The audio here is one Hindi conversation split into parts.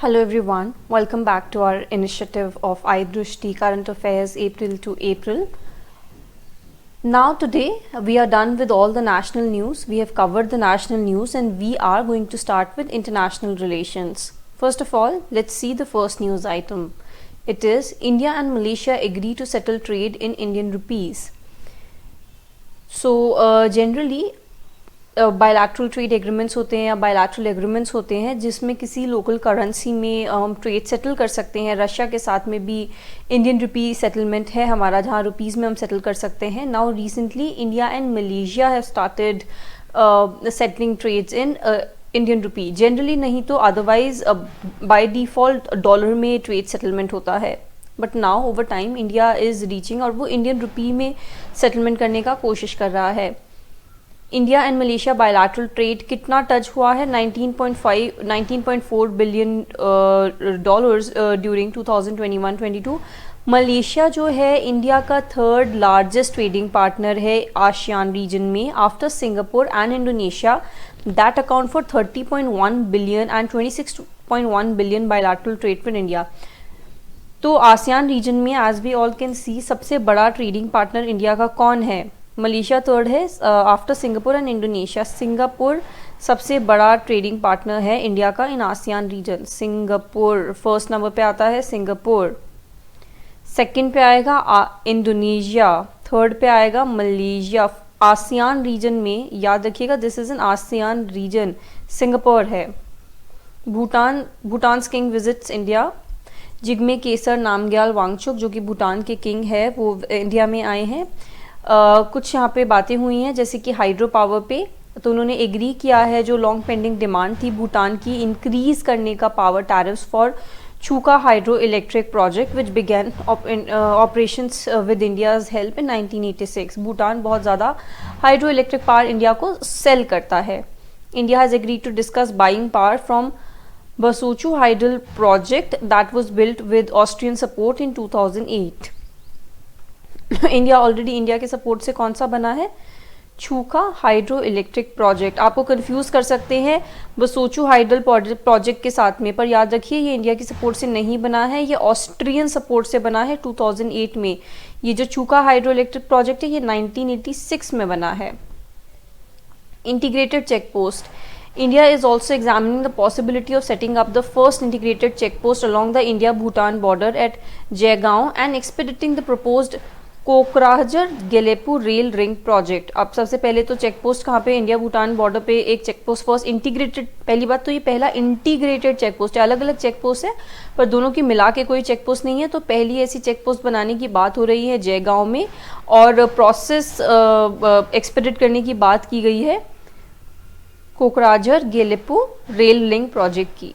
Hello everyone, welcome back to our initiative of iDrushti Current Affairs April to April. Now today we are done with all the national news. We have covered the national news and we are going to start with international relations. First of all, let's see the first news item. It is India and Malaysia agree to settle trade in Indian rupees. So generally bilateral trade agreements होते हैं या बायलैटरल एग्रीमेंट्स होते हैं जिसमें किसी लोकल करेंसी में हम ट्रेड सेटल कर सकते हैं. रशिया के साथ में भी इंडियन रुपी सेटलमेंट है हमारा, जहाँ रुपीज़ में हम सेटल कर सकते हैं. Now recently India and Malaysia have started settling trades in Indian rupee. Generally नहीं तो अदरवाइज बाय डिफ़ॉल्ट डॉलर में ट्रेड सेटलमेंट होता है, but now over time India is reaching और वो इंडियन रुपी में सेटलमेंट करने का कोशिश कर रहा है. India and Malaysia bilateral trade कितना टच हुआ है? 19.4 बिलियन डॉलर्स ड्यूरिंग 2021-22. मलेशिया जो है इंडिया का थर्ड लार्जेस्ट ट्रेडिंग पार्टनर है आसियान रीजन में after Singapore and Indonesia. That account for 30.1 billion and 26.1 billion bilateral trade for India. तो आसियान रीजन में as we all can see सबसे बड़ा ट्रेडिंग पार्टनर इंडिया का कौन है? मलेशिया थर्ड है after Singapore and Indonesia. Singapore सबसे बड़ा ट्रेडिंग पार्टनर है इंडिया का in ASEAN region. Singapore first number पे आता है सिंगापुर. सेकंड पे आएगा इंडोनेशिया. थर्ड पे आएगा मलेशिया. आसियान रीजन में याद रखिएगा this is an ASEAN region. Singapore है. Bhutan king visits India. Jigme Khesar Namgyel Wangchuck जो कि भूटान के किंग है वो इंडिया में आए हैं. कुछ यहाँ पे बातें हुई हैं जैसे कि हाइड्रो पावर पे, तो उन्होंने एग्री किया है जो लॉन्ग पेंडिंग डिमांड थी भूटान की इंक्रीज करने का power tariffs for Chukha hydro electric project which began operations with India's help in 1986. Bhutan बहुत ज़्यादा हाइड्रो इलेक्ट्रिक पावर इंडिया को सेल करता है. India has agree to discuss buying power from Basochhu hydel project that was built with Austrian support in 2008. India के सपोर्ट से कौन सा बना है? Chukha hydro electric project. आपको कंफ्यूज कर सकते हैं बसोचू हाइडल प्रोजेक्ट के साथ में, पर याद रखिए ये इंडिया की सपोर्ट से नहीं बना है, ये ऑस्ट्रियन सपोर्ट से बना है 2008 में. ये जो छूका हाइड्रो इलेक्ट्रिक प्रोजेक्ट है ये 1986 में बना है. Integrated check post. India is also examining the possibility of setting up the first integrated check post along the India-Bhutan border at Jaigaon and expediting the proposed Kokrajhar Gelephu rail ring project. अब सबसे पहले तो चेक पोस्ट कहाँ पे? इंडिया भूटान बॉर्डर पे एक चेक पोस्ट फर्स्ट इंटीग्रेटेड. पहली बात तो ये पहला इंटीग्रेटेड चेक पोस्ट है, अलग अलग चेक पोस्ट है पर दोनों की मिला के कोई चेक पोस्ट नहीं है. तो पहली ऐसी चेक पोस्ट बनाने की बात हो रही है जयगांव में और प्रोसेस एक्सपेडिट करने की बात की गई है कोकराझर गेलेपू रेल लिंक प्रोजेक्ट की.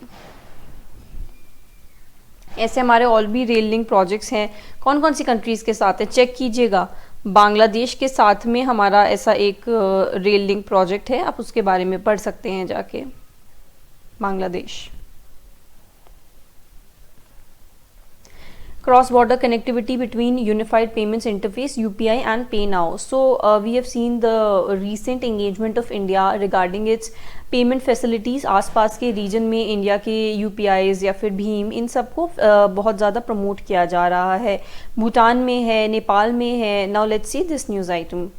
ऐसे हमारे और भी रेल लिंक प्रोजेक्ट्स हैं. कौन कौन सी कंट्रीज़ के साथ है चेक कीजिएगा. बांग्लादेश के साथ में हमारा ऐसा एक रेल लिंक प्रोजेक्ट है, आप उसके बारे में पढ़ सकते हैं जाके. Bangladesh. Cross-border connectivity between Unified Payments Interface UPI and PayNow. So we have seen the recent engagement of India regarding its payment facilities. आसपास के रीजन में इंडिया के UPIs या फिर भीम इन सबको बहुत ज़्यादा प्रमोट किया जा रहा है. भूटान में है, नेपाल में है. Now let's see this news item.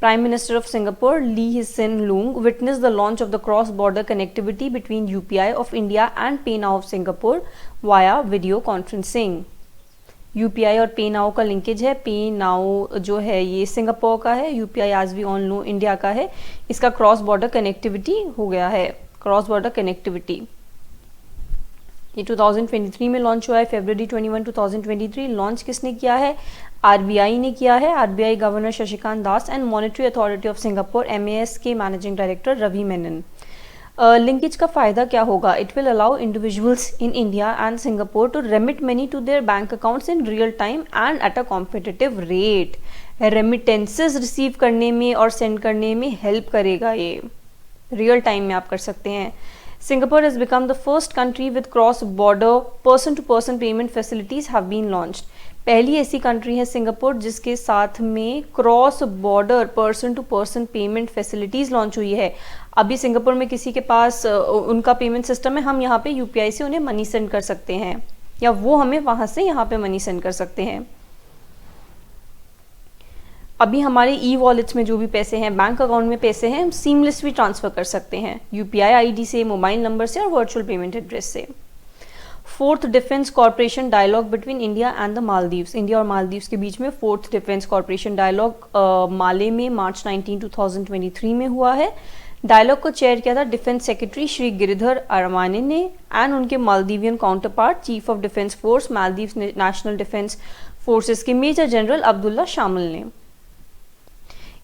Prime Minister of Singapore Lee Hsien Loong witnessed the launch of the cross-border connectivity between UPI of India and PayNow of Singapore via video conferencing. UPI और PayNow का लिंकेज है. PayNow जो है ये सिंगापुर का है, UPI as we all know India का है. इसका क्रॉस बॉर्डर कनेक्टिविटी हो गया है. क्रॉस बॉर्डर कनेक्टिविटी ये 2023 में लॉन्च हुआ है. फरवरी 21 2023 लॉन्च किसने किया है? आरबीआई ने किया है. RBI governor Shashikant Das and monetary authority of Singapore MAS के managing director Ravi Menon. Linkage का फ़ायदा क्या होगा? It will allow individuals in India and Singapore to remit money to their bank accounts in real time and at a competitive rate. Remittances receive करने में और सेंड करने में हेल्प करेगा. ये रियल टाइम में आप कर सकते हैं. Singapore has become the first country with cross-border person-to-person payment facilities have been launched. पहली ऐसी कंट्री है सिंगापुर जिसके साथ में cross border person to person payment facilities launch हुई है। अभी सिंगापुर में किसी के पास उनका पेमेंट सिस्टम है, हम यहाँ पे यूपीआई से उन्हें मनी सेंड कर सकते हैं या वो हमें वहाँ से यहाँ पे मनी सेंड कर सकते हैं। अभी हमारे ई वॉलेट्स में जो भी पैसे हैं, बैंक अकाउंट में पैसे हैं, हम सीमलेसली ट्रांसफ़र कर सकते हैं यूपीआई आईडी से, मोबाइल नंबर से और वर्चुअल पेमेंट एड्रेस से। Fourth defence corporation dialogue between India and the Maldives, India और मालदीव्स के बीच में fourth defence corporation dialogue Male में मार्च 19, 2023 में हुआ है। डायलॉग को चेयर किया था डिफेंस सेक्रेटरी श्री गिरिधर अरमाने ने एंड उनके Maldivian counterpart chief of defence force Maldives national defence forces के मेजर जनरल अब्दुल्ला शामिल ने।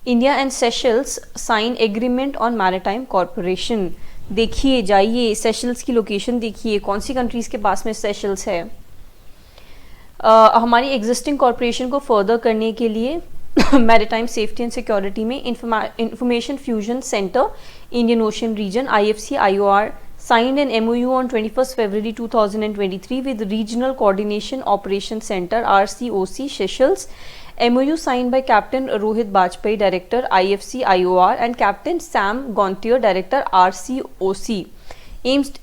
India and Seychelles sign agreement on maritime corporation. देखिए, जाइए सेशल्स की लोकेशन देखिए, कौन सी कंट्रीज के पास में सेशल्स है। हमारी एग्जिस्टिंग कॉर्पोरेशन को फर्दर करने के लिए मैरिटाइम सेफ्टी एंड सिक्योरिटी में information fusion centre Indian Ocean region IFC IOR signed an MOU on 21st February 2023 with Regional Coordination Operation Center RCOC Seychelles. MOU signed by Captain Rohit Bajpai, Director IFC IOR and Captain Sam Gontier, Director RCOC.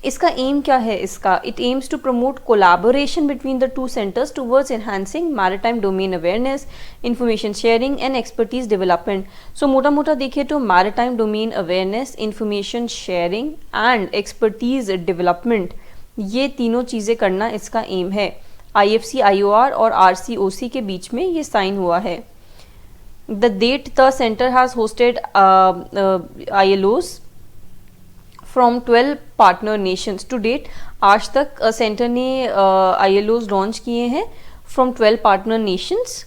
इसका एम क्या है इसका? It aims to promote collaboration between the two centres towards enhancing maritime domain awareness, information sharing and expertise development. So मोटा मोटा देखिए तो maritime domain awareness, information sharing and expertise development, ये तीनों चीज़ें करना इसका एम है। IFC IOR और RCOC के बीच में ये साइन हुआ है। The date the centre has hosted ILOs from 12 partner nations to date. आज तक सेंटर ने ILOs लॉन्च किए हैं from 12 partner nations.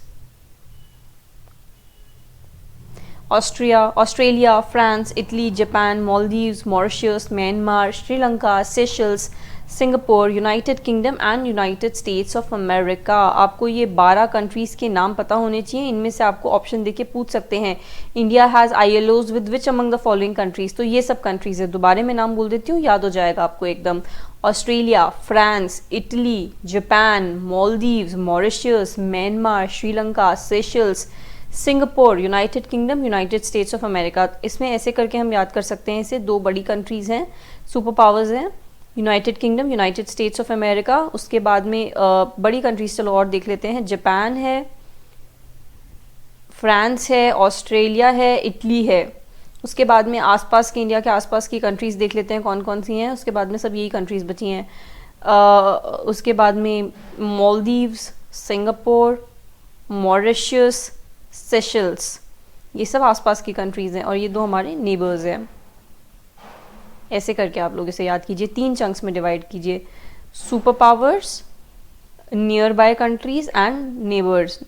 Australia, France, Italy, Japan, Maldives, Mauritius, Myanmar, Sri Lanka, Seychelles, Singapore, United Kingdom and United States of America. आपको ये 12 कंट्रीज़ के नाम पता होने चाहिए। इनमें से आपको ऑप्शन देके पूछ सकते हैं India has ILOs with which among the following countries. तो ये सब कंट्रीज है, दोबारा मैं नाम बोल देती हूँ, याद हो जाएगा आपको एकदम। Australia, France, Italy, Japan, Maldives, Mauritius, Myanmar, Sri Lanka, Seychelles, Singapore, United kingdom, United States of America. इसमें ऐसे करके हम याद कर सकते हैं इसे। 2 बड़ी कंट्रीज़ हैं, सुपर पावर्स हैं, United kingdom, United States of America. उसके बाद में बड़ी कंट्रीज चलो और देख लेते हैं। जापान है, फ्रांस है, ऑस्ट्रेलिया है, इटली है। उसके बाद में आसपास के, इंडिया के आसपास की कंट्रीज़ देख लेते हैं कौन कौन सी हैं। उसके बाद में सब यही कंट्रीज़ बची हैं। उसके बाद में मालदीव्स, सिंगापुर, मॉरिशस, सेशल्स, ये सब आसपास की कंट्रीज़ हैं और ये 2 हमारे नेबर्स हैं। ऐसे करके आप लोग इसे याद कीजिए, 3 चंक्स में डिवाइड कीजिए, super powers, nearby countries and neighbours.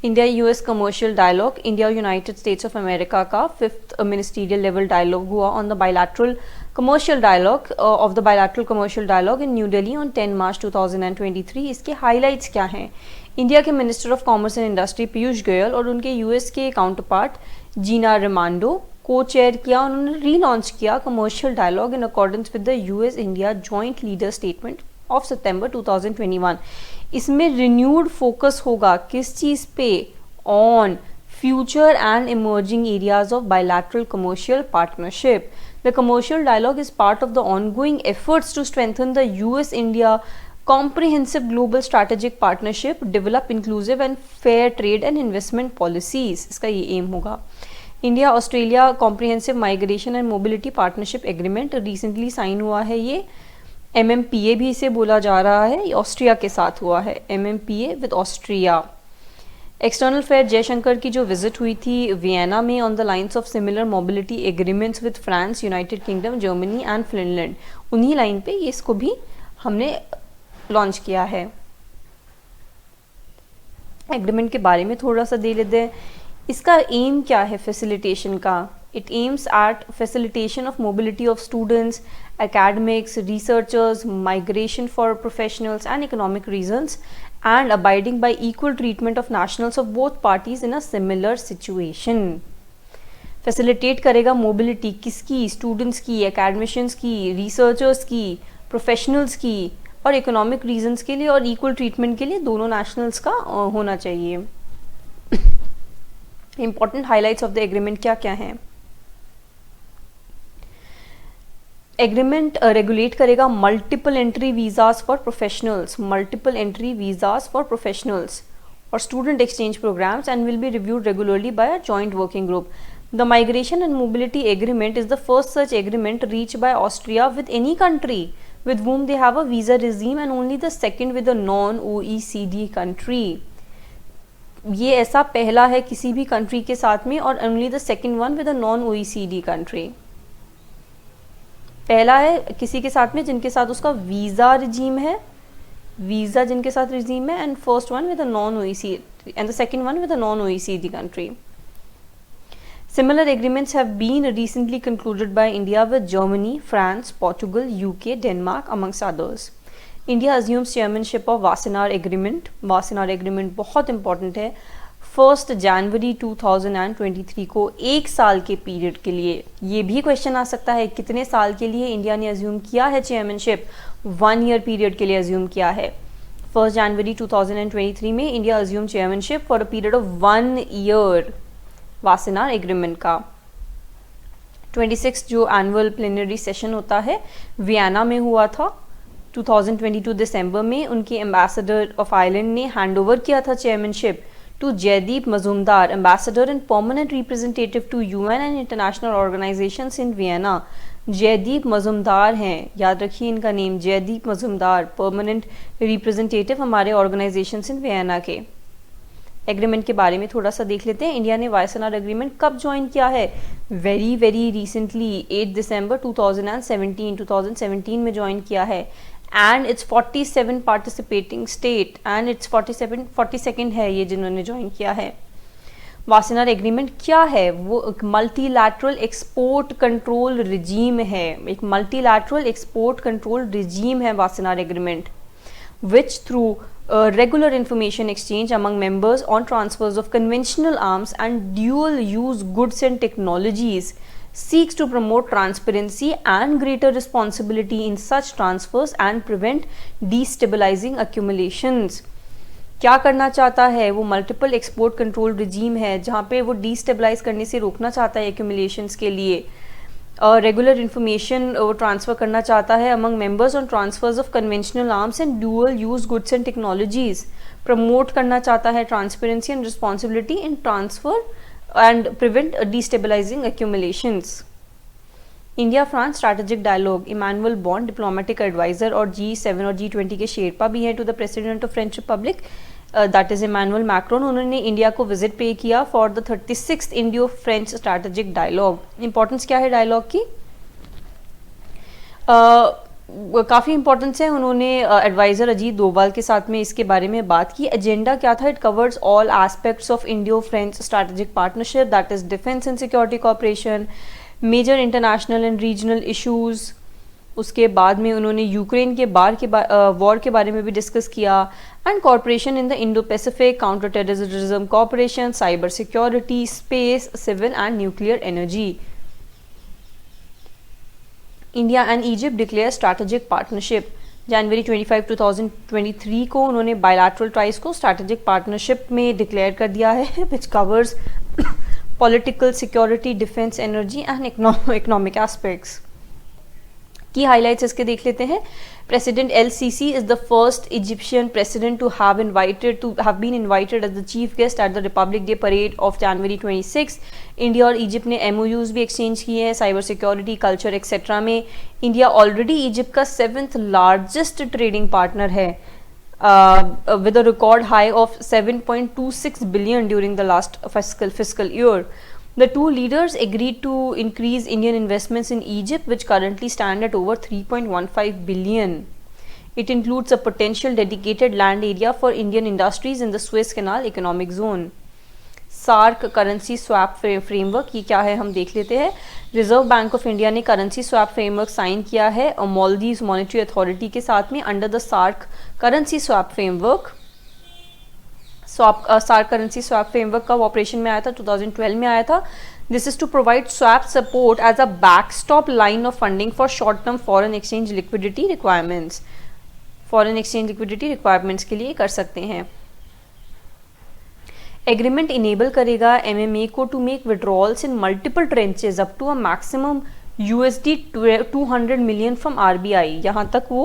India US commercial dialogue, India और यूनाइटेड स्टेट्स ऑफ अमेरिका का 5th मिनिस्टीरियल लेवल डायलॉग हुआ on the bilateral commercial dialogue of the bilateral commercial dialogue in new Delhi on 10 March 2023। इसके हाईलाइट्स क्या हैं? इंडिया के minister of commerce and industry Piyush Goyal और उनके US के काउंटर पार्ट जीना रेमांडो को चेयर किया। उन्होंने रीलॉन्च किया commercial dialogue in accordance with the US India joint leader statement of सितंबर 2021। इसमें रिन्यूड फोकस होगा किस चीज़ पे? On future and emerging areas of bilateral commercial partnership. The commercial dialogue is part of the ongoing efforts to strengthen the US India comprehensive global strategic partnership, develop inclusive and fair trade and investment policies। इसका ये एम होगा। India Australia comprehensive migration and mobility partnership agreement recently sign हुआ है। ये MMPA भी इसे बोला जा रहा है, ये ऑस्ट्रिया के साथ हुआ है, MMPA with Austria. External affair Jaishankar की जो विजिट हुई थी वियना में on the lines of similar mobility agreements with France, United kingdom, Germany and Finland, उन्हीं लाइन पे ये इसको भी हमने लॉन्च किया है। एग्रीमेंट के बारे में थोड़ा सा दे लेते हैं। इसका एम क्या है फैसिलिटेशन का? It aims at facilitation of mobility of students, academics, researchers, migration for professionals and economic reasons, and abiding by equal treatment of nationals of both parties in a similar situation। Facilitate करेगा मोबिलिटी किसकी? स्टूडेंट्स की, एकेडमिशियंस की, रिसर्चर्स की, प्रोफेशनल्स की और इकोनॉमिक रीजंस के लिए और इक्वल ट्रीटमेंट के लिए दोनों नेशनल्स का होना चाहिए। Important highlights of the agreement क्या क्या हैं? एग्रीमेंट रेगुलेट करेगा multiple entry visas for professionals, multiple entry visas for professionals और student exchange programmes and will be reviewed regularly by a joint working group. The Migration and Mobility Agreement is the first such agreement reached by Austria with any country with whom they have a visa regime and only the second with a non-OECD country. ये ऐसा पहला है किसी भी कंट्री के साथ में और only the second one with a non-OECD country. पहला है किसी के साथ में जिनके साथ उसका वीज़ा रिजीम है, वीज़ा जिनके साथ रिजीम है, and first one with a non-OECD and the second one with a non-OECD country. Similar agreements have been recently concluded by India with Germany, France, Portugal, UK, Denmark amongst others. India assumes chairmanship of Wassenaar Agreement. Wassenaar Agreement बहुत important है। 1 जनवरी 2023 को एक साल के पीरियड के लिए, ये भी क्वेश्चन आ सकता है कितने साल के लिए इंडिया ने अज्यूम किया है चेयरमैनशिप? 1 ईयर पीरियड के लिए अज्यूम किया है। 1 जनवरी 2023 में India assume chairmanship for a period of 1 year Wassenaar agreement का। 26 जो एनुअल प्लेनरी सेशन होता है वियना में हुआ था 2022 दिसंबर में, उनके एम्बेसडर ऑफ आयरलैंड ने हैंडओवर किया था chairmanship to Jaideep Majumdar, ambassador and permanent representative to UN and international organisations in Vienna. Jaideep Majumdar हैं, याद रखिए इनका name, Jaideep Majumdar, permanent representative हमारे ऑर्गेनाइजेशंस इन वियना के। एग्रीमेंट के बारे में थोड़ा सा देख लेते हैं। इंडिया ने वासेनार एग्रीमेंट कब ज्वाइन किया है? वेरी रिसेंटली 8 दिसंबर 2017 में ज्वाइन किया है and it's 47 participating state and it's 42nd है ये जिन्होंने ज्वाइन किया है। वासेनार एग्रीमेंट क्या है? वो एक मल्टीलैटरल एक्सपोर्ट कंट्रोल रिजीम है, एक मल्टीलैटरल एक्सपोर्ट कंट्रोल रिजीम है Wassenaar agreement, which through regular information exchange among members on transfers of conventional arms and dual use goods and technologies seeks to promote transparency and greater responsibility in such transfers and prevent destabilizing accumulations. क्या करना चाहता है वो? मल्टीपल एक्सपोर्ट कंट्रोल रिजीम है जहाँ पे वो डिस्टेबलाइज करने से रोकना चाहता है एक्यूमुलेशंस के लिए। रेगुलर इन्फॉर्मेशन ट्रांसफ़र करना चाहता है among members on transfers of conventional arms and dual use goods and technologies. Promote करना चाहता है transparency and responsibility in transfer and prevent destabilising accumulations. India France strategic dialogue, Emmanuel Bonne diplomatic adviser और G7 और G20 के शेरपा भी हैं to the president of French republic, that is Emmanuel Macron. उन्होंने इंडिया को विजिट पे किया for the 36th Indo French strategic dialogue. Importance क्या है डायलॉग की? काफ़ी इंपॉर्टेंस है। उन्होंने एडवाइजर अजीत डोभाल के साथ में इसके बारे में बात की। एजेंडा क्या था? It covers all aspects of Indo French strategic partnership, that is defence and security cooperation, major international and regional issues. उसके बाद में उन्होंने यूक्रेन के वॉर के बारे में भी डिस्कस किया and corporation in the Indo Pacific, counter terrorism cooperation, cyber security, space, civil and nuclear energy. India and Egypt declare strategic partnership. जनवरी 25, 2023 को उन्होंने बायलैटरल ट्राइज को स्ट्रैटेजिक पार्टनरशिप में डिक्लेयर कर दिया है which covers political, security, defence, energy and economic aspects. की हाइलाइट्स इसके देख लेते हैं। President LCC is the first Egyptian president to have been invited as the chief guest at the Republic day parade of January 26। India और इजिप्ट ने MOUs भी एक्सचेंज किए हैं साइबर सिक्योरिटी, कल्चर एक्सेट्रा में। इंडिया ऑलरेडी इजिप्ट का 7th लार्जेस्ट ट्रेडिंग पार्टनर है with a record high of 7.26 billion during the last fiscal year. The two leaders agreed to increase Indian investments in Egypt, which currently stand at over 3.15 billion. It includes a potential dedicated land area for Indian industries in the Suez Canal economic zone. SAARC currency swap framework, ये क्या है हम देख लेते हैं। रिजर्व बैंक ऑफ इंडिया ने करेंसी स्वैप फ्रेमवर्क साइन किया है और मालदीव्स मॉनेटरी अथॉरिटी के साथ में under the SAARC currency swap framework. Swap SAARC currency swap framework कब ऑपरेशन में आया था? 2012 में आया था. This is to provide swap support as a backstop line of funding for short term foreign exchange liquidity requirements. Foreign exchange liquidity requirements के लिए कर सकते हैं. एग्रीमेंट इनेबल करेगा एमएमए को to make withdrawals in multiple tranches up to a maximum USD 200 million from RBI. यहाँ तक वो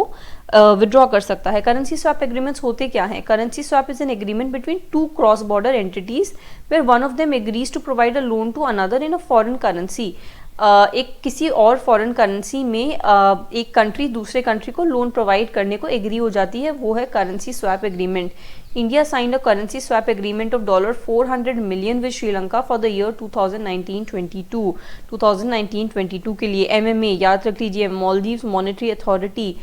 विड्रॉ कर सकता है. करेंसी स्वैप एग्रीमेंट्स होते क्या हैं? Currency swap is an agreement between two cross border entities where one of them agrees to provide a loan to another in a foreign currency. एक किसी और फॉरेन करेंसी में एक कंट्री दूसरे कंट्री को लोन प्रोवाइड करने को एग्री हो जाती है, वो है currency swap agreement. India signed a currency swap agreement of $400 million with Sri Lanka for the year 2019-22. 2019-22 के लिए एमएमए याद रख लीजिए, Maldives monetary authority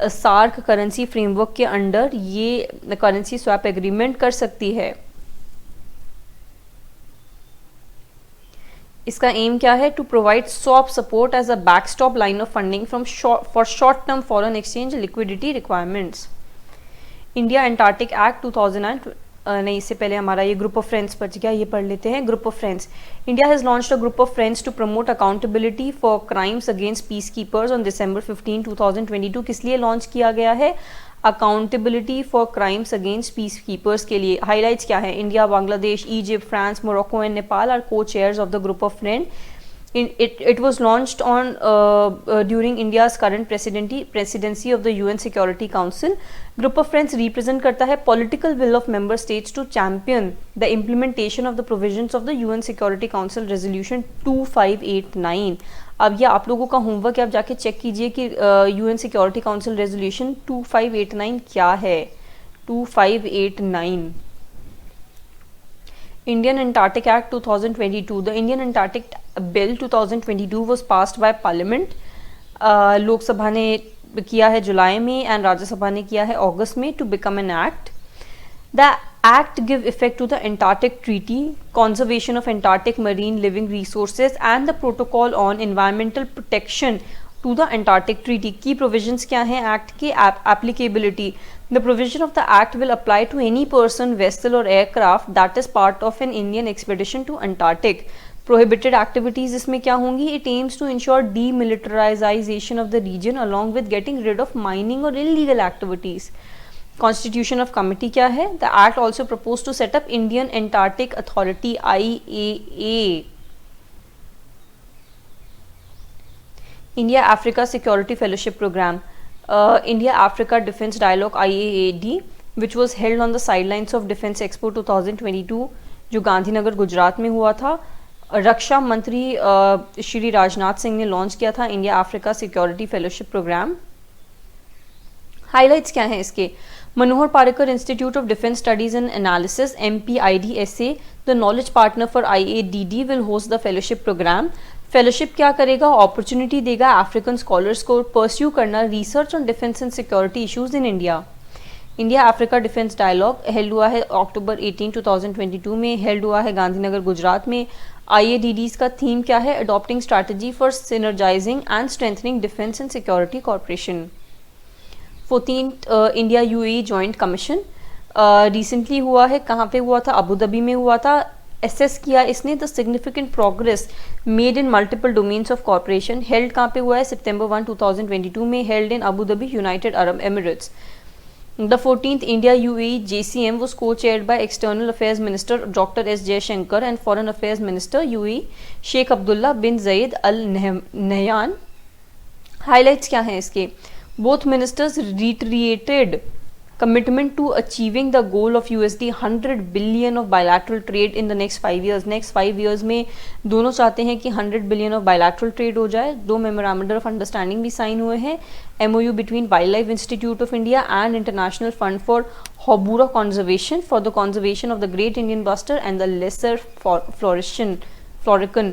SAARC currency framework के अंडर ये करेंसी स्वैप एग्रीमेंट कर सकती है. इसका एम क्या है? To provide swap support as a backstop line of funding from for short term foreign exchange liquidity requirements. India Antarctic act 2000 नहीं, इससे पहले हमारा ये ग्रुप ऑफ फ्रेंड्स बच गया, ये पढ़ लेते हैं. Group of friends. India has launched a group of friends to promote accountability for crimes against peace keepers on December 15, 2022. किस लिए लॉन्च किया गया है? Accountability for crimes against peace keepers के लिए. हाईलाइट्स क्या है? India, Bangladesh, Egypt, France, Morocco and Nepal are co chairs of the group of friend. It was launched on during India's current presidency of the UN Security Council. Group of Friends represent करता है political will of member states to champion the implementation of the provisions of the UN Security Council Resolution 2589. अब ये आप लोगों का होमवर्क है, आप जाके चेक कीजिए कि UN Security Council Resolution 2589 क्या है. 2589. Indian Antarctic Act 2022. The Indian Antarctic Bill 2022 was passed by Parliament. Lok Sabha ने किया है जुलाई में एंड राज्यसभा ने किया है अगस्त में to become an act. The act give effect to the Antarctic Treaty, conservation of Antarctic marine living resources and the protocol on environmental protection to the Antarctic Treaty. Key provisions क्या हैं एक्ट के? applicability. The provision of the act will apply to any person, vessel or aircraft that is part of an Indian expedition to Antarctic. Prohibited activities इसमें क्या होंगी? It aims to ensure demilitarization of the region along with getting rid of mining or illegal activities. Constitution of committee क्या है? The act also proposed to set up Indian Antarctic Authority IAA. India Africa Security Fellowship Program. India Africa Defence Dialogue IAAD, which was held on the sidelines of Defence Expo 2022, जो गांधीनगर गुजरात में हुआ था. रक्षा मंत्री श्री राजनाथ सिंह ने लॉन्च किया था India Africa security fellowship programme. Highlights क्या हैं इसके? Manohar Parrikar institute of defence studies and analysis MPIDSA, the knowledge partner for IADD, will host the fellowship programme. Fellowship क्या करेगा? अपॉर्चुनिटी देगा अफ्रीकन स्कॉलर्स को परस्यू करना research on defence and security issues in India. India Africa defence dialogue held हुआ है अक्टूबर 18, 2022 में, हेल्ड हुआ है गांधीनगर गुजरात में. IADDs का थीम क्या है? Adopting strategy for synergising and strengthening defence and security corporation. 14th India UAE joint commission recently हुआ है. कहाँ पे हुआ था? अबू धाबी में हुआ था. एसेस किया इसने the significant progress made in multiple domains of corporation. Held कहाँ पे हुआ है? September 1, 2022 में, held in Abu Dhabi, United Arab Emirates. The 14th India UAE JCM was co-chaired by External Affairs Minister Dr. S. Jaishankar and Foreign Affairs Minister UAE Sheikh Abdullah bin Zayed Al Nahyan. Highlights क्या हैं इसके? Both ministers reiterated commitment to achieving the goal of $100 billion of bilateral trade in the next 5 years. Next 5 years में दोनों चाहते हैं कि 100 billion of bilateral trade हो जाए. 2 memorandum of understanding भी साइन हुए हैं. MOU between Wildlife Institute of India and International Fund for Hobura Conservation for the conservation of the Great Indian Bustard and the Lesser Florican.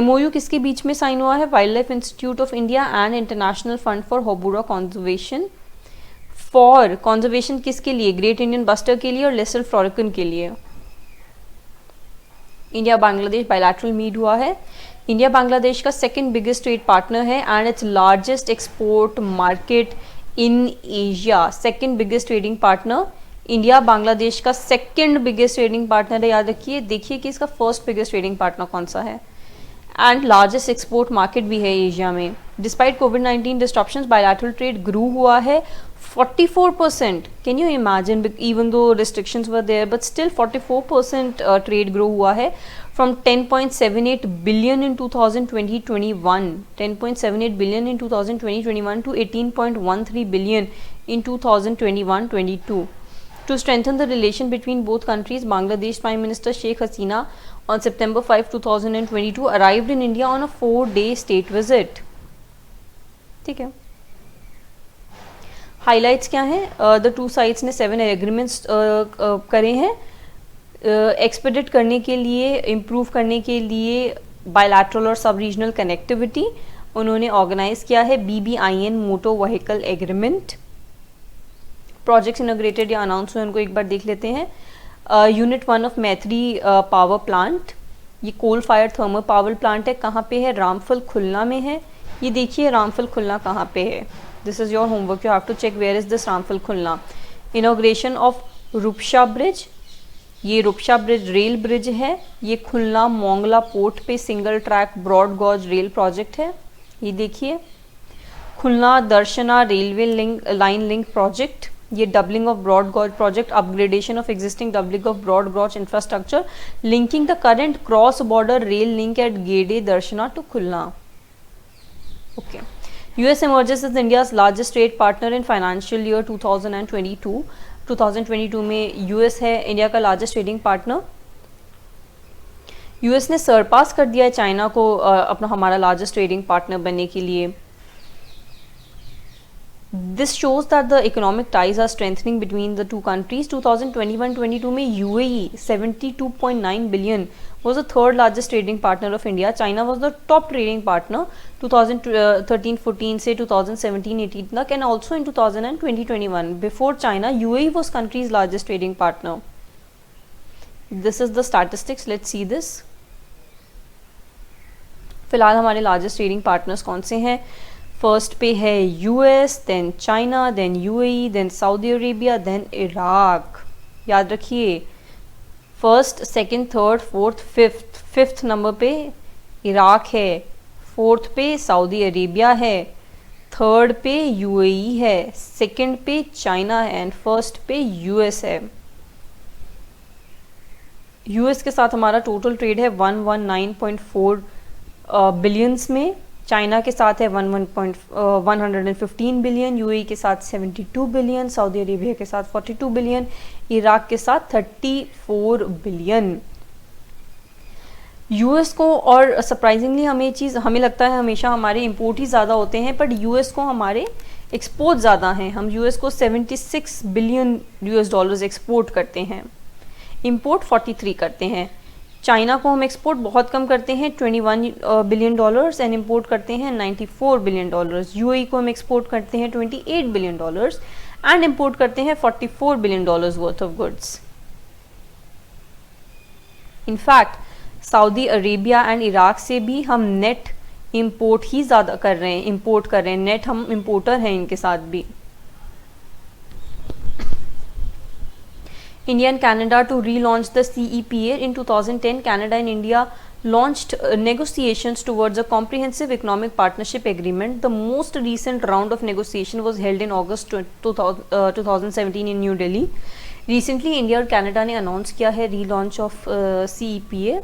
MOU किसके बीच में साइन हुआ है? Wildlife Institute of India and International Fund for Hobura Conservation. For conservation किसके लिए? ग्रेट इंडियन बस्टर के लिए और लेसर फ्लोरिकन के लिए. इंडिया बांग्लादेश बायलैटरल मीट हुआ है. इंडिया बांग्लादेश का सेकंड बिगेस्ट ट्रेड पार्टनर है and its largest export market in Asia. Second biggest trading partner India Bangladesh का सेकंड बिगेस्ट ट्रेडिंग पार्टनर है, याद रखिए। देखिए कि इसका फर्स्ट बिगेस्ट ट्रेडिंग पार्टनर कौन सा है, एंड लार्जेस्ट एक्सपोर्ट मार्केट भी है एशिया में। डिस्पाइट कोविड-19 डिस्ट्रप्शंस बायलैटरल ट्रेड ग्रू हुआ है 44%। Can you imagine, even though restrictions were there but still 44% trade grow हुआ है, from 10.78 billion in 2020-21 10.78 billion in 2020-21 to 18.13 billion in 2021-22. To strengthen the relation between both countries, Bangladesh Prime Minister Sheikh Hasina on September 5, 2022 arrived in India on a 4-day state visit. ठीक है, हाईलाइट्स क्या हैं? द टू साइड्स ने 7 एग्रीमेंट्स करे हैं एक्सपेडिट करने के लिए, इम्प्रूव करने के लिए बायलैटरल और सब रीजनल कनेक्टिविटी। उन्होंने ऑर्गेनाइज किया है BBIN motor vehicle agreement. Projects inaugurated या अनाउंस हुए, उनको एक बार देख लेते हैं। Unit 1 of Maitri power plant, ये coal fire thermal power plant है। कहाँ पे है? रामफल खुलना में है। ये देखिए रामफल खुलना कहाँ पे है, this is your homework, you have to check where is this Rampal Khulna. Inauguration of Rupsha bridge, ये रूपशा ब्रिज रेल ब्रिज है। ये खुलना मोंगला पोर्ट पे single track broad gauge rail project है। ये देखिए Khulna Darshana railway line link project, ये doubling of broad gauge project, upgradation of existing doubling of broad gauge infrastructure, linking the current cross border rail link at Gede Darshana to Khulna. Okay, US emerges as India's largest trade partner in financial year 2022. 2022 में US है इंडिया का लार्जेस्ट ट्रेडिंग पार्टनर। US ने सरपास कर दिया है चाइना को अपना हमारा लार्जेस्ट ट्रेडिंग पार्टनर बनने के लिए। This shows that the economic ties are strengthening between the two countries. 2021-22 में UAE 72.9 billion was the third largest trading partner of India. China was the top trading partner 2013-14 से 2017-18 तक, and also in 2020-21. Before China, UAE was country's largest trading partner. This is the statistics. Let's see this. फिलहाल हमारे लार्जेस्ट ट्रेडिंग पार्टनर्स कौन से हैं? फर्स्ट पे है US, then China, then UAE, then Saudi Arabia, then Iraq. याद रखिए first, second, third, fourth, fifth number पे इराक है, फोर्थ पे सऊदी अरेबिया है, थर्ड पे UAE है, सेकंड पे चाइना है, एंड फर्स्ट पे US है। US के साथ हमारा टोटल ट्रेड है 119.4 बिलियंस में, चाइना के साथ है 115 बिलियन, UAE के साथ 72 बिलियन, सऊदी अरेबिया के साथ 42 बिलियन, इराक के साथ 34 बिलियन। US को, और सरप्राइजिंगली हमें लगता है हमेशा हमारे इंपोर्ट ही ज़्यादा होते हैं, बट US को हमारे एक्सपोर्ट ज़्यादा हैं। हम US को 76 बिलियन $US एक्सपोर्ट करते हैं, इंपोर्ट 43 करते हैं। चाइना को हम एक्सपोर्ट बहुत कम करते हैं 21 बिलियन डॉलर्स, एंड इंपोर्ट करते हैं 94 बिलियन डॉलर्स। UAE को हम एक्सपोर्ट करते हैं 28 बिलियन डॉलर्स एंड इंपोर्ट करते हैं 44 billion dollars worth of goods. In fact Saudi Arabia and Iraq से भी हम नेट इंपोर्ट ही ज़्यादा कर रहे हैं, नेट हम इंपोर्टर हैं इनके साथ भी। India and Canada to relaunch the CEPA. In 2010, Canada and India launched negotiations towards a comprehensive economic partnership agreement. The most recent round of negotiation was held in August 2017 in New Delhi. Recently, India और Canada ने announce किया है relaunch of CEPA.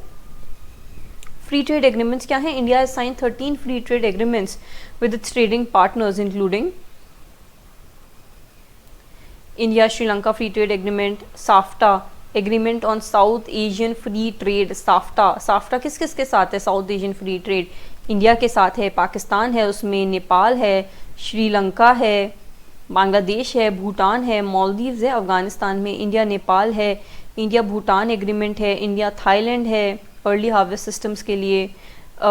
Free trade agreements क्या हैं? India has signed 13 free trade agreements with its trading partners, including India Sri Lanka free trade agreement, SAFTA agreement on south Asian free trade. SAFTA किस किस के साथ है? South Asian free trade India के साथ है, पाकिस्तान है उसमें, नेपाल है, श्रीलंका है, बांग्लादेश है, भूटान है, मालदीव्स है, अफगानिस्तान में इंडिया नेपाल है, इंडिया भूटान एग्रीमेंट है, इंडिया थाईलैंड है अर्ली हार्वेस्ट सिस्टम्स के लिए,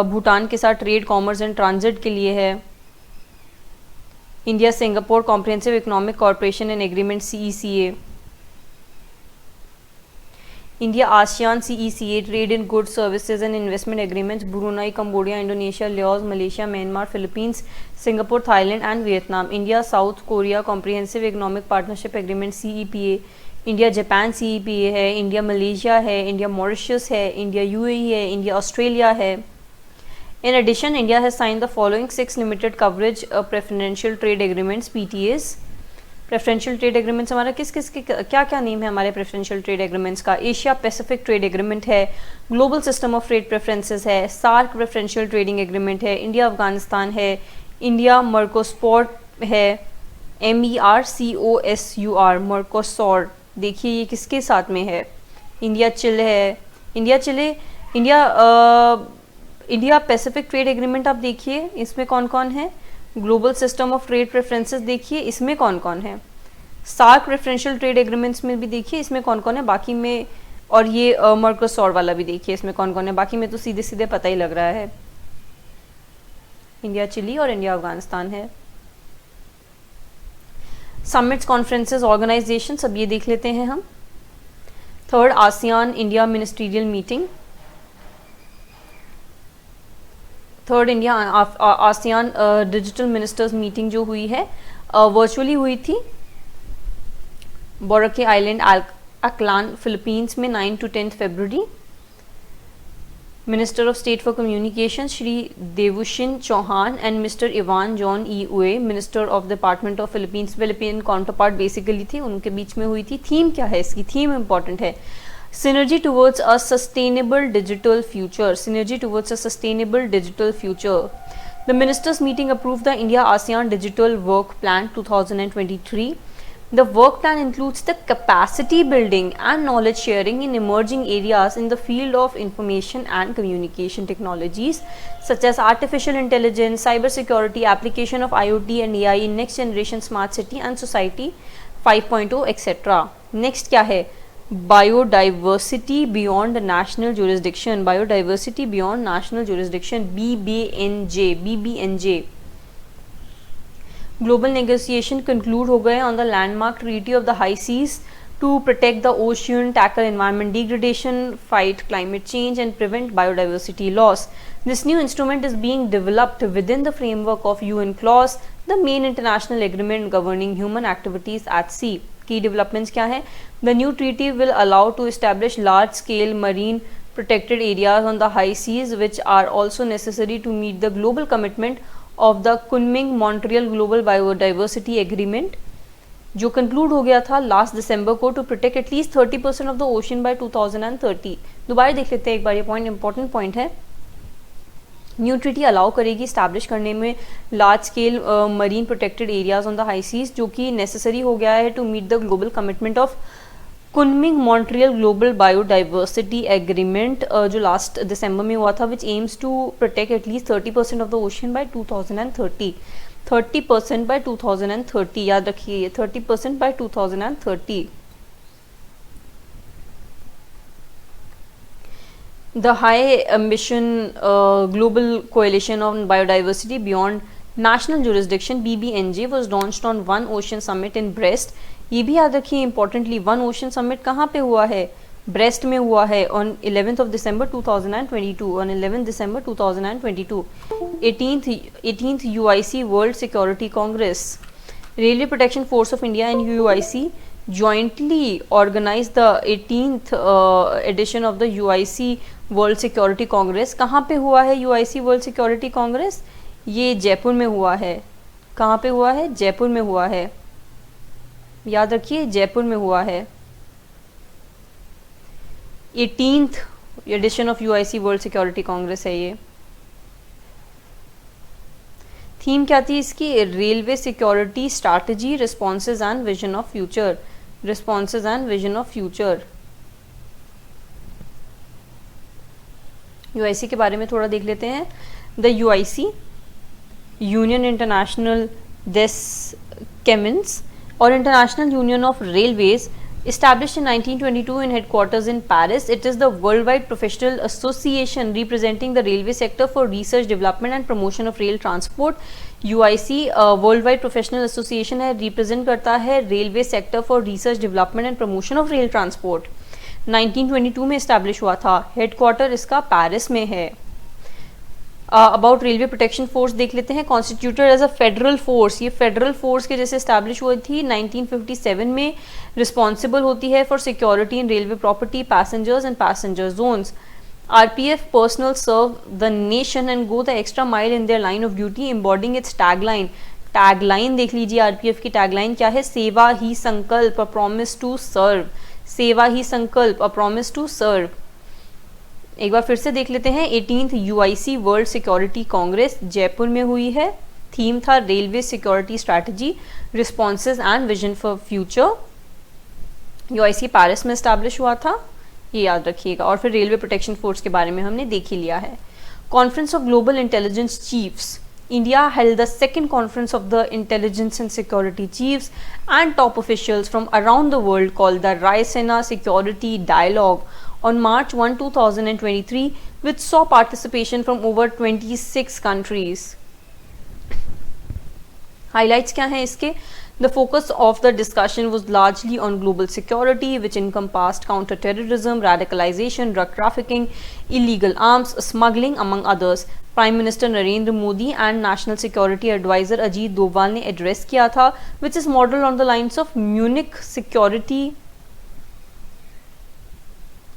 भूटान के साथ ट्रेड कॉमर्स एंड ट्रांजिट के लिए है, India Singapore comprehensive economic corporation and agreement CECA, India ASEAN CECA trade in goods services and investment agreements, Brunei, Cambodia, Indonesia, Laos, Malaysia, Myanmar, Philippines, Singapore, Thailand and Vietnam, India South Korea comprehensive economic partnership agreement CEPA, India Japan CEPA है, इंडिया मलेशिया है, इंडिया मॉरिशस है, इंडिया UAE है, इंडिया ऑस्ट्रेलिया है। In addition, India has signed the following 6 limited coverage preferential trade agreements (PTAs). Preferential trade agreements हमारा किस किस के क्या क्या नेम है हमारे प्रेफरेंशियल ट्रेड एग्रीमेंट्स का? एशिया पैसिफिक ट्रेड एग्रीमेंट है, global system of trade preferences है, सार्क प्रेफरेंशियल ट्रेडिंग एग्रीमेंट है, इंडिया अफगानिस्तान है, इंडिया मर्कोस्पोर है, MERCOSUR मर्कोसोर। देखिए ये किसके साथ में है? इंडिया चिल है, इंडिया चिले, इंडिया पैसिफिक ट्रेड एग्रीमेंट आप देखिए इसमें कौन कौन है। Global system of trade preferences देखिए इसमें कौन कौन है। सार्क प्रेफरेंशियल ट्रेड एग्रीमेंट्स में भी देखिए इसमें कौन कौन है। बाकी में और ये मर्कोसोर वाला भी देखिए इसमें कौन कौन है। बाकी में तो सीधे सीधे पता ही लग रहा है, इंडिया चिली और इंडिया अफगानिस्तान है। समिट्स कॉन्फ्रेंसेस ऑर्गेनाइजेशन सब ये देख लेते हैं हम। Third, ASEAN India ministerial meeting. Third, India ASEAN digital ministers meeting जो हुई है वर्चुअली हुई थी बोरके आइलैंड अकलान फिलीपींस में 9 to 10 फरवरी। Minister of state for communication Shri Devusinh Chauhan and mister Ivan John E Uy minister of department of Philippines, Philippine counterpart basically थी, उनके बीच में हुई थी। थीम क्या है इसकी? थीम इंपॉर्टेंट है, Synergy towards a sustainable digital future. Synergy towards a sustainable digital future. The ministers meeting approved the India-ASEAN Digital Work Plan 2023. The work plan includes the capacity building and knowledge sharing in emerging areas in the field of information and communication technologies such as artificial intelligence, cybersecurity, application of IoT and AI in next generation smart city and society 5.0 etc. Next क्या है? Biodiversity beyond national jurisdiction, biodiversity beyond national jurisdiction BBNJ। Global negotiation conclude हो गए on the landmark treaty of the high seas to protect the ocean, tackle environment degradation, fight climate change and prevent biodiversity loss. This new instrument is being developed within the framework of UN clause, the main international agreement governing human activities at sea. Key developments क्या है? The new treaty will allow to establish large-scale marine protected areas on the high seas, which are also necessary to meet the global commitment of the Kunming-Montreal Global Biodiversity Agreement, जो कंक्लूड हो गया था लास्ट दिसंबर को, to protect at least 30% of the ocean by 2030। दोबारा देख लेते हैं एक बार, ये पॉइंट इंपॉर्टेंट पॉइंट है। न्यू ट्रीटी अलाउ करेगी इस्टेब्लिश करने में large scale marine protected areas on the high seas, जो कि नेसेसरी हो गया है to meet the global commitment of Kunming Montreal global biodiversity agreement जो लास्ट दिसंबर में हुआ था, विच aims to protect at least 30% of the ocean by 2030। 30% by 2030, याद रखिए ये 30% by 2030। The high ambition global coalition on biodiversity beyond national jurisdiction BBNJ was launched on One Ocean Summit in Brest. ये भी याद रखिए इंपॉर्टेंटली, वन ओशन समिट कहाँ पे हुआ है? ब्रेस्ट में हुआ है on 11th of December 2022, on 11th December 2022। 18th UIC World Security Congress. Railway Protection Force of India and UIC jointly organized the 18th edition of the UIC world security Congress. कहाँ पे हुआ है UIC वर्ल्ड सिक्योरिटी कांग्रेस? ये जयपुर में हुआ है। कहाँ पे हुआ है? जयपुर में हुआ है, याद रखिए जयपुर में हुआ है। 18th edition of UIC world security congress है ये। थीम क्या थी इसकी? Railway security strategy, responses and vision of future. Responses and vision of future. UIC के बारे में थोड़ा देख लेते हैं। द UIC यूनियन इंटरनेशनल देस केमिन्स और international union of railways, established in 1922 in headquarters in Paris. It is the worldwide professional association representing the railway sector for research, development and promotion of rail transport. UIC worldwide professional association है, रिप्रेजेंट करता है railway sector for research, development and promotion of rail transport. 1922 में इस्टेब्लिश हुआ था, हेडक्वार्टर इसका पेरिस में है। अबाउट रेलवे प्रोटेक्शन फोर्स देख लेते हैं। Constituted as a federal force, ये फेडरल फोर्स के जैसे एस्टैब्लिश हुई थी 1957 में, रिस्पॉन्सिबल होती है for security in railway property, passengers and passenger zones. RPF personnel serve the nation and go the extra mile in their line of duty, embodying its tagline. Tagline देख लीजिए, RPF की टैगलाइन क्या है? सेवा ही संकल्प, अ प्रॉमिस टू सर्व। सेवा ही संकल्प, अ प्रॉमिस टू सर्व। एक बार फिर से देख लेते हैं। 18th UIC world security Congress Jaipur में हुई है। थीम था railway security strategy, responses and vision for future. UIC Paris में स्टैब्लिश हुआ था, ये याद रखिएगा। और फिर रेलवे प्रोटेक्शन फोर्स के बारे में हमने देख ही लिया है। Conference of global intelligence chiefs, India held the second conference of the intelligence and security chiefs and top officials from around the world called the Raisena Security Dialogue on March 1, 2023, which saw participation from over 26 countries. Highlights क्या हैं इसके? The focus of the discussion was largely on global security, which encompassed counter-terrorism, radicalization, drug trafficking, illegal arms smuggling, among others. Prime Minister Narendra Modi and National Security Advisor Ajit Doval ने address किया था, which is modeled on the lines of Munich Security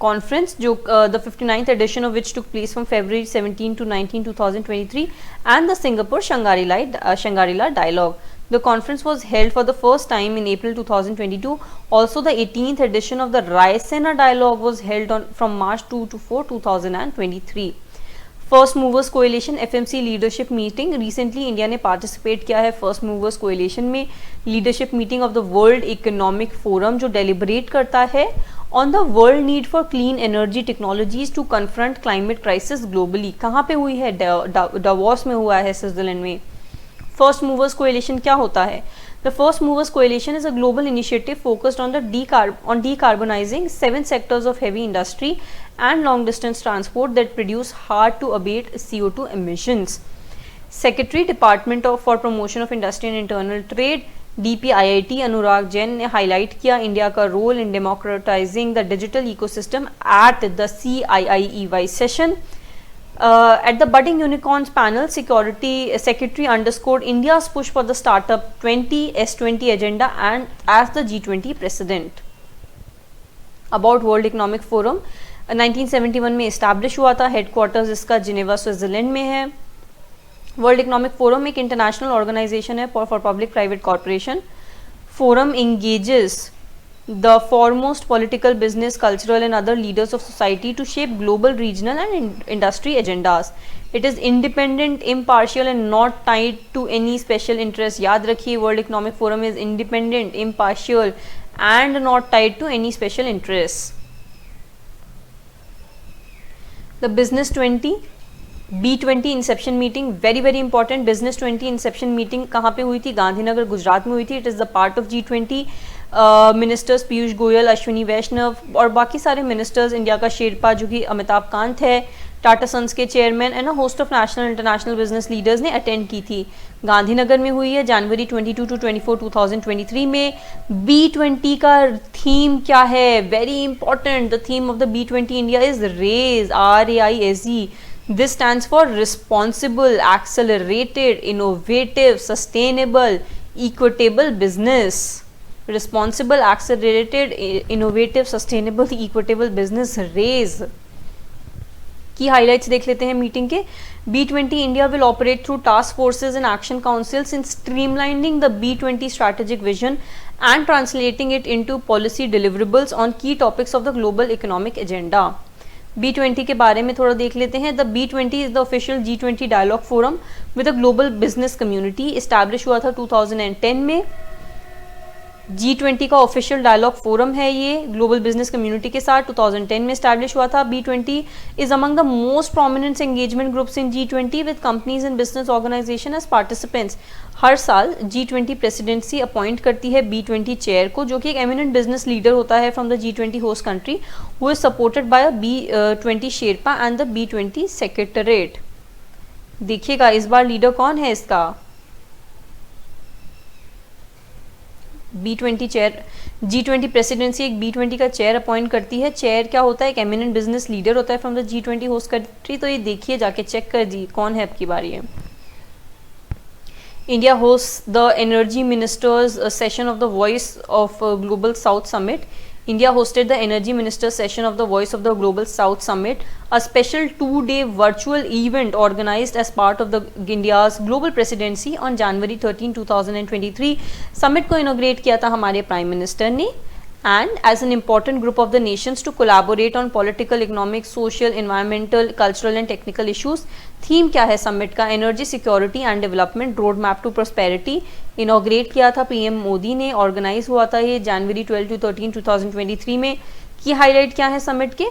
Conference, जो the 59th edition of which took place from February 17 to 19, 2023, and the Singapore Shangri-La Dialogue. The conference was held for the first time in April 2022. Also, the 18th edition of the Raisena Dialogue was held from March 2 to 4, 2023. First movers coalition FMC leadership meeting, recently India ने पार्टिसिपेट किया है फर्स्ट मूवर्स कोएलिशन में। Leadership meeting of the world economic forum, जो डेलिब्रेट करता है on the world need for clean energy technologies to confront climate crisis globally. कहाँ पे हुई है? डावोस में हुआ है, स्विट्जरलैंड में। फर्स्ट मूवर्स कोएलिशन क्या होता है? The First Movers Coalition is a global initiative focused on decarbonizing 7 sectors of heavy industry and long-distance transport that produce hard-to-abate CO2 emissions. Secretary Department for Promotion of Industry and Internal Trade DPIIT Anurag Jain ने हाईलाइट किया इंडिया का role in democratising the digital ecosystem at the CIIEY session. At the Budding Unicorns panel, Secretary underscored India's push for the Startup 20 S20 agenda and as the G20 president. About World Economic Forum, 1971 में इस्टेब्लिश हुआ था, हेडक्वार्टर्स इसका जिनेवा स्विट्जरलैंड में है. वर्ल्ड इकोनॉमिक फोरम एक इंटरनेशनल ऑर्गेनाइजेशन है for public private corporation. Forum engages the foremost political, business, cultural and other leaders of society to shape global, regional and industry agendas. It is independent, impartial and not tied to any special interest. याद रखिए, World Economic Forum is independent, impartial and not tied to any special interests. The Business 20 B20 inception meeting, very very important. Business 20 inception meeting कहाँ पे हुई थी? गांधीनगर, गुजरात में हुई थी. It is the part of G20. Ministers Piyush Goyal, Ashwini Vaishnaw और बाकी सारे मिनिस्टर्स, इंडिया का शेरपा जो कि अमिताभ कांत है, टाटा सन्स के chairman and a host of national international business leaders ने अटेंड की थी. गांधीनगर में हुई है जनवरी 22 to 24, 2023 में. B20 का थीम क्या है? Very important. The theme of the B20 India is raise, RAISE. This stands for responsible, accelerated, innovative, sustainable, equitable business. Responsible, accelerated, innovative, sustainable, equitable business raise. की हाईलाइट्स देख लेते हैं मीटिंग के. B20 India will operate through task forces and action councils in streamlining the B20 strategic vision and translating it into policy deliverables on key topics of the global economic agenda. B20 के बारे में थोड़ा देख लेते हैं. The B20 is the official G20 dialogue forum with a global business community. Establish हुआ था 2010 में. G20 का ऑफिशियल डायलॉग फोरम है ये ग्लोबल बिजनेस कम्युनिटी के साथ. 2010 में इस्टेब्लिश हुआ था. B20 is among the most prominent engagement groups in G20 with companies and business organisation as participants. हर साल G20 प्रेसिडेंसी अपॉइंट करती है B20 चेयर को, जो कि एक एमिनेंट बिजनेस लीडर होता है from the G20 host country, who is supported by B20 Sherpa and the B20 secretariat. देखिएगा इस बार लीडर कौन है इसका. B20 चेयर G20 प्रेसिडेंसी एक B20 का चेयर अपॉइंट करती है। चेयर क्या होता है? एक एमिनेंट बिजनेस लीडर होता है from the G20 host country. तो ये देखिए जाके चेक कर जी कौन है आपकी बारी है। India hosts the Energy Ministers session of the Voice of Global South Summit. India hosted the Energy Ministers session of the Voice of the Global South Summit, a special 2-day virtual event organized as part of the India's global presidency on January 13, 2023. Summit को inaugurate किया था हमारे Prime Minister ने, and as an important group of the nations to collaborate on political, economic, social, environmental, cultural and technical issues. Theme क्या है समिट का? Energy security and development road map to prosperity. Inaugurate किया था पीएम मोदी ने। ऑर्गेनाइज हुआ था ये जनवरी 12 to 13, 2023 में। की हाईलाइट क्या है समिट के?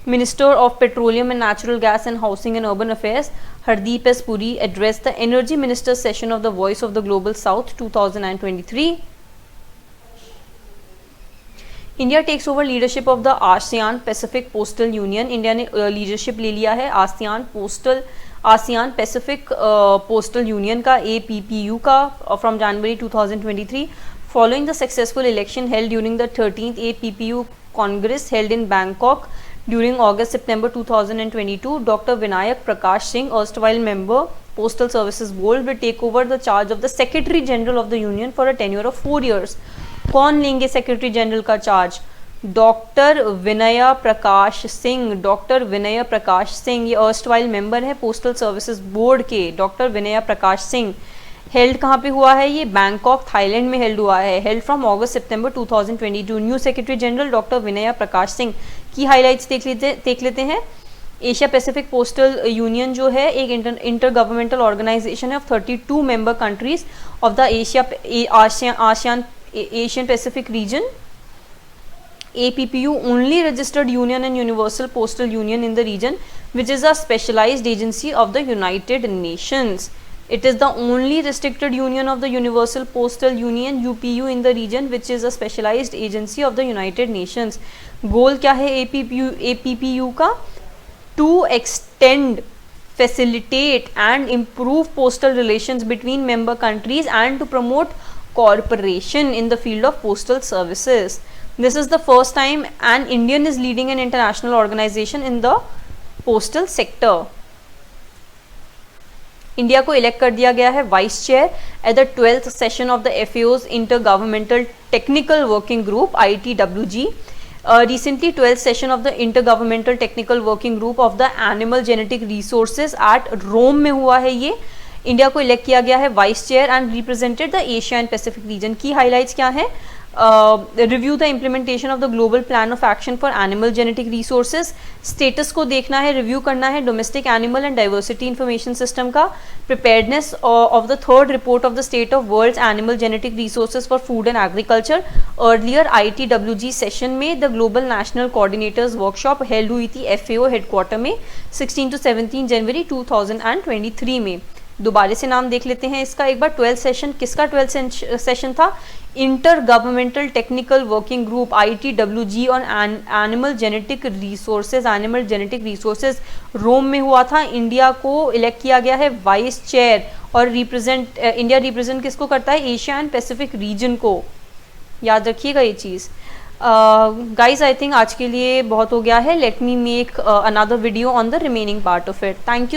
Minister of petroleum and natural gas and housing and urban affairs Hardeep S Puri address the energy minister session of the voice of the global south 2023। India takes over leadership of the ASEAN Pacific postal union. India ने लीडरशिप ले लिया है आसियान पैसिफिक पोस्टल यूनियन का, APPU का, from January 2023 following the successful election held during the 13th APPU congress held in Bangkok during August-September 2022. Dr. Vinayak Prakash Singh, erstwhile member Postal Services Board, will take over the charge of the Secretary General of the Union for a tenure of 4 years. कौन लेंगे सेक्रेटरी जनरल का charge? Doctor Vinay Prakash Singh. Doctor Vinay Prakash Singh ये अर्स्टवाइल मेंबर है पोस्टल सर्विसेज बोर्ड के। डॉक्टर विनय प्रकाश सिंह हेल्ड कहाँ पे हुआ है? ये बैंकॉक थाईलैंड में हेल्ड हुआ है। Held from August-September 2022। New secretary general doctor Vinay Prakash Singh. की हाईलाइट्स देख लेते हैं। एशिया पैसिफिक पोस्टल यूनियन जो है एक इंटर गवर्नमेंटल ऑर्गेनाइजेशन है of 32 member countries of the Asian Pacific region. APPU only registered union and universal postal union in the region, which is a specialized agency of the United Nations. It is the only restricted union of the Universal Postal Union UPU in the region, which is a specialized agency of the United Nations. गोल क्या है APPU का? To extend, facilitate and improve postal relations between member countries and to promote cooperation in the field of postal services. This is the first time an Indian is leading an international organization in the postal sector. India को इलेक्ट कर दिया गया है vice chair at the 12th session of the FAO's intergovernmental technical working group ITWG. Recently 12th session of the intergovernmental technical working group of the animal genetic resources at Rome में हुआ है ये। इंडिया को इलेक्ट किया गया है vice chair and represented the Asia and Pacific region. की हाईलाइट्स क्या है? Review the implementation of the global plan of action for animal genetic resources. Status को देखना है, रिव्यू करना है domestic animal and diversity information system का। Preparedness of the third report of the state of world's animal genetic resources for food and agriculture. Earlier ITWG session में the global national coordinators workshop held हुई थी FAO हेडक्वार्टर में 16 to 17 जनवरी 2023 में। दोबारा से नाम देख लेते हैं इसका एक बार। 12th सेशन किसका 12th सेशन था? Inter governmental technical working group ITWG on animal genetic resources Rome में हुआ था। इंडिया को इलेक्ट किया गया है वाइस चेयर और इंडिया रिप्रेजेंट किसको करता है? एशिया एंड पैसिफिक रीजन को। याद रखिएगा ये चीज़। गाइज आई थिंक आज के लिए बहुत हो गया है। Let me make another video on the remaining part of it. Thank you.